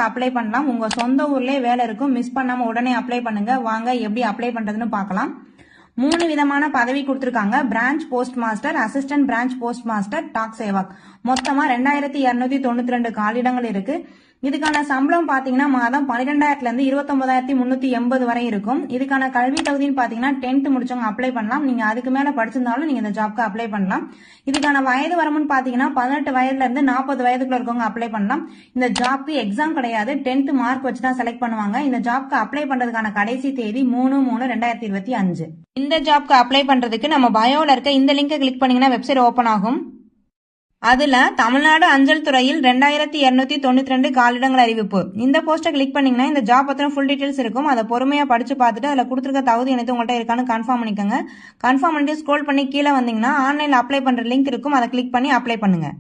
Apply பண்ணலாம். உங்க சொந்த ஊர்லயே வேலை இருக்கும். மிஸ் பண்ணாம உடனே அப்ளை பண்ணுங்க. வாங்க எப்படி அப்ளை பண்றதுன்னு பார்க்கலாம். 3 விதமான பதவி கொடுத்திருக்காங்க. Branch post master, assistant branch post master, Dak Sevak. மொத்தமா 2292 காலிடங்கள் இருக்கு. இதுக்கான சம்பளம் பாத்தீங்கன்னா மாதம் 12,000 இருந்து 29,380 வரை இருக்கும். இதுக்கான கல்வி தகுதின்னு பாத்தீங்கன்னா 10th முடிச்சவங்க அப்ளை பண்ணலாம். நீங்க அதுக்கு மேல படிச்சிருந்தாலும் நீங்க இந்த ஜாப்க்கு அப்ளை பண்ணலாம். இதுக்கான வயது வரம்புன்னு பாத்தீங்கன்னா 18 வயதுல இருந்து 40 வயதுக்குள்ள இருக்கவங்க அப்ளை பண்ணலாம். இந்த ஜாப்க்கு எக்ஸாம் கிடையாது. 10th மார்க் வச்சு தான் செலக்ட் பண்ணுவாங்க. இந்த ஜாப்க்கு அப்ளை பண்றதுக்கான கடைசி தேதி 3/3/2025. இந்த ஜாப்க்கு அப்ளை பண்றதுக்கு நம்ம பயோல இருக்க இந்த லிங்கை கிளிக் பண்ணீங்கன்னா வெப்சைட் ஓபன் ஆகும். அதுல தமிழ்நாடு அஞ்சல் துறையில் 2292 காலிடங்கள் அறிவிப்பு. இந்த போஸ்ட்டை கிளிக் பண்ணீங்கன்னா இந்த ஜாப் பத்தின ஃபுல் டீடைல்ஸ் இருக்கும். அதை பொறுமையா படிச்சு பார்த்துட்டு அதுல கொடுத்துருக்க தகுதி அனைத்து உங்கள்கிட்ட இருக்கான்னு கன்ஃபார்ம் பண்ணிக்கோங்க. கன்ஃபார்ம் பண்ணிட்டு ஸ்க்ரோல் பண்ணி கீழே வந்தீங்கன்னா ஆன்லைன்ல அப்ளை பண்ற லிங்க் இருக்கும். அதை கிளிக் பண்ணி அப்ளை பண்ணுங்க.